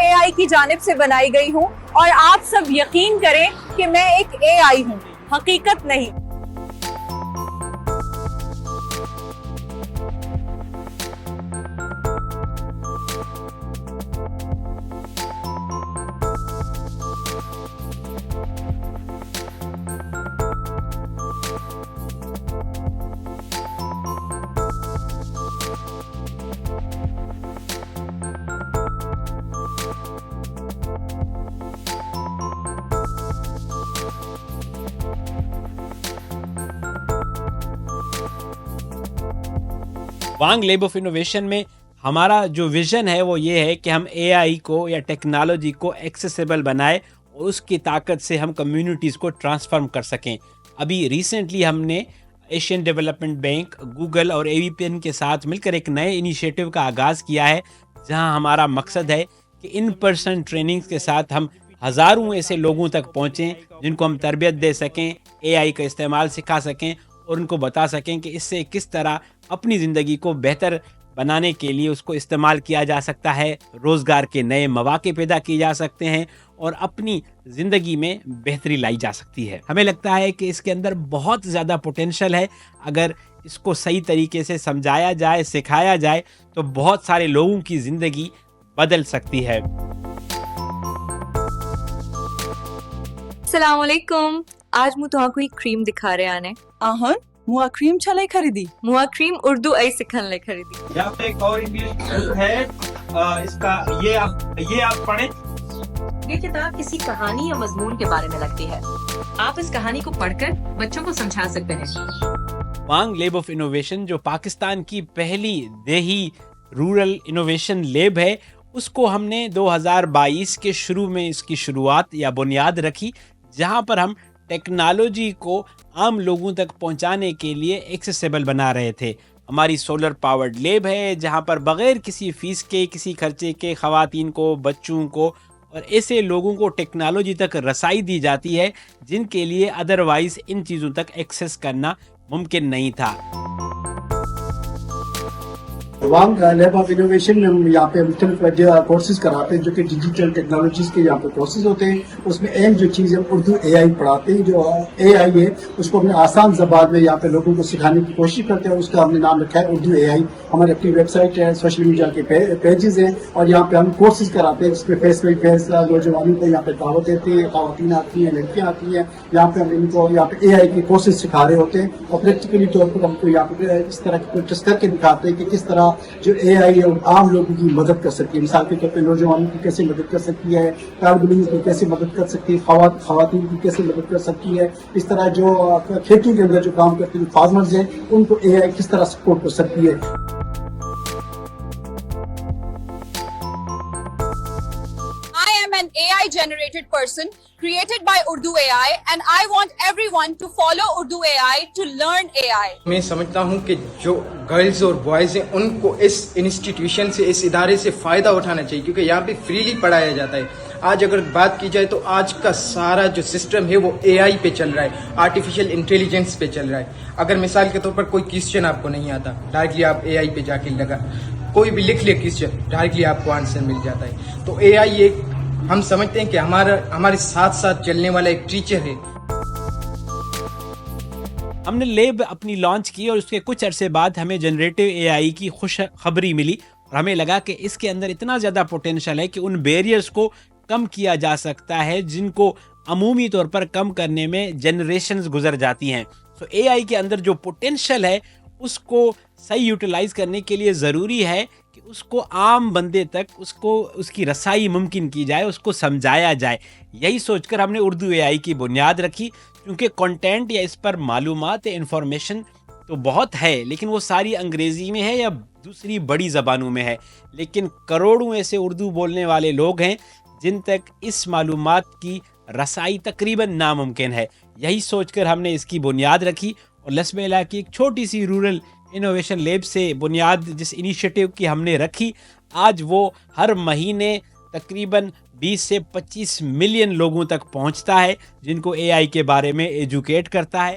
AI کی جانب سے بنائی گئی ہوں اور آپ سب یقین کریں کہ میں ایک AI ہوں، حقیقت نہیں۔ وانگ لیب آف انوویشن میں ہمارا جو ویژن ہے وہ یہ ہے کہ ہم AI کو یا ٹیکنالوجی کو ایکسیسیبل بنائے اور اس کی طاقت سے ہم کمیونٹیز کو ٹرانسفارم کر سکیں۔ ابھی ریسنٹلی ہم نے ایشین ڈیولپمنٹ بینک، گوگل اور AVPN کے ساتھ مل کر ایک نئے انیشیٹو کا آغاز کیا ہے، جہاں ہمارا مقصد ہے کہ ان پرسن ٹریننگز کے ساتھ ہم ہزاروں ایسے لوگوں تک پہنچیں جن کو ہم تربیت دے سکیں، AI کا استعمال سکھا سکیں اور ان کو بتا سکیں کہ اس سے کس طرح اپنی زندگی کو بہتر بنانے کے لیے اس کو استعمال کیا جا سکتا ہے، روزگار کے نئے مواقع پیدا کیے جا سکتے ہیں اور اپنی زندگی میں بہتری لائی جا سکتی ہے۔ ہمیں لگتا ہے کہ اس کے اندر بہت زیادہ پوٹینشل ہے، اگر اس کو صحیح طریقے سے سمجھایا جائے، سکھایا جائے تو بہت سارے لوگوں کی زندگی بدل سکتی ہے۔ السلام علیکم، آج مو تو کوئی کریم دکھا رہے آنے آہن موا کریم چلائی خریدی؟ موا کریم اردو ای سکھن لے خریدی۔ یہاں پہ ایک اور انگلش ہے، اس کا یہ آپ پڑھیں۔ یہ کتاب کسی کہانی یا مضمون کے بارے میں لگتی ہے، آپ اس کہانی کو پڑھ کر بچوں کو سمجھا سکتے ہیں۔ وانگ لیب آف انوویشن جو پاکستان کی پہلی دیہی رورل انوویشن لیب ہے، اس کو ہم نے 2022 کے شروع میں اس کی شروعات یا بنیاد رکھی، جہاں پر ہم ٹیکنالوجی کو عام لوگوں تک پہنچانے کے لیے ایکسیسیبل بنا رہے تھے۔ ہماری سولر پاورڈ لیب ہے، جہاں پر بغیر کسی فیس کے، کسی خرچے کے خواتین کو، بچوں کو اور ایسے لوگوں کو ٹیکنالوجی تک رسائی دی جاتی ہے جن کے لیے ادروائز ان چیزوں تک ایکسیس کرنا ممکن نہیں تھا۔ وانگ لیب آف انوویشن میں ہم یہاں پہ مختلف کورسز کراتے ہیں جو کہ ڈیجیٹل ٹیکنالوجیز کے یہاں پہ کورسز ہوتے ہیں۔ اس میں اہم جو چیز ہے اردو AI پڑھاتے ہیں۔ جو AI ہے اس کو ہم نے آسان زبان میں یہاں پہ لوگوں کو سکھانے کی کوشش کرتے ہیں، اس کا ہم نے نام رکھا ہے اردو AI۔ ہماری اپنی ویب سائٹ ہے، سوشل میڈیا کے پیجز ہیں اور یہاں پہ ہم کورسز کراتے ہیں۔ اس پہ فیس بائی فیس نوجوانوں کو یہاں پہ دعوت دیتے ہیں، خواتین آتی ہیں، لڑکیاں آتی ہیں، یہاں پہ ہم ان کو یہاں پہ AI کے کورسز سکھا رہے ہوتے ہیں اور پریکٹیکلی طور پر ہم کو یہاں پہ اس طرح کی ٹیسٹ کر کے دکھاتے ہیں کہ کس طرح جو AI ہے عام لوگوں کی مدد کر سکتی ہے۔ مثال کے طور پہ نوجوانوں کی کیسے مدد کر سکتی ہے، طالب علم کی کیسے مدد کر سکتی ہے، خواتین کی کیسے مدد کر سکتی ہے، اس طرح جو کھیتوں کے اندر جو کام کرتے ہیں فارمرز ہیں ان کو AI کس طرح سپورٹ کر سکتی ہے۔ I am an AI generated person created by Urdu AI and I want everyone to follow Urdu AI to learn AI. میں سمجھتا ہوں کہ جو گرلز اور بوائز ہیں ان کو اس انسٹیٹیوشن سے، اس ادارے سے فائدہ اٹھانا چاہیے، کیونکہ یہاں پہ فریلی پڑھایا جاتا ہے۔ آج اگر بات کی جائے تو آج کا سارا جو سسٹم ہے وہ AI پہ چل رہا ہے، آرٹیفیشل انٹیلیجنس پہ چل رہا ہے۔ اگر مثال کے طور پر کوئی کوسچن آپ کو نہیں آتا، ڈائریکٹلی آپ AI پہ جا کے لگا کوئی بھی لکھ لے کوسچن، ڈائریکٹلی آپ کو آنسر مل جاتا ہے۔ تو AI ایک ہم سمجھتے ہیں کہ ہمارے ساتھ ساتھ چلنے والا ایک ٹیچر ہے۔ ہم نے لیب اپنی لانچ کی اور اس کے کچھ عرصے بعد ہمیں جنریٹو AI کی خوش خبری ملی اور ہمیں لگا کہ اس کے اندر اتنا زیادہ پوٹینشل ہے کہ ان بیریئرز کو کم کیا جا سکتا ہے جن کو عمومی طور پر کم کرنے میں جنریشنز گزر جاتی ہیں۔ سو AI کے اندر جو پوٹینشل ہے اس کو صحیح یوٹیلائز کرنے کے لیے ضروری ہے کہ اس کو عام بندے تک اس کی رسائی ممکن کی جائے، اس کو سمجھایا جائے۔ یہی سوچ کر ہم نے اردو AI کی بنیاد رکھی، کیونکہ کنٹینٹ یا اس پر معلومات یا انفارمیشن تو بہت ہے لیکن وہ ساری انگریزی میں ہے یا دوسری بڑی زبانوں میں ہے، لیکن کروڑوں ایسے اردو بولنے والے لوگ ہیں جن تک اس معلومات کی رسائی تقریباً ناممکن ہے۔ یہی سوچ کر ہم نے اس کی بنیاد رکھی اور لسبیلا کی ایک چھوٹی سی رورل انوویشن لیب سے بنیاد جس انیشیٹو کی ہم نے رکھی، آج وہ ہر مہینے تقریباً 20 سے 25 ملین لوگوں تک پہنچتا ہے جن کو AI کے بارے میں ایجوکیٹ کرتا ہے۔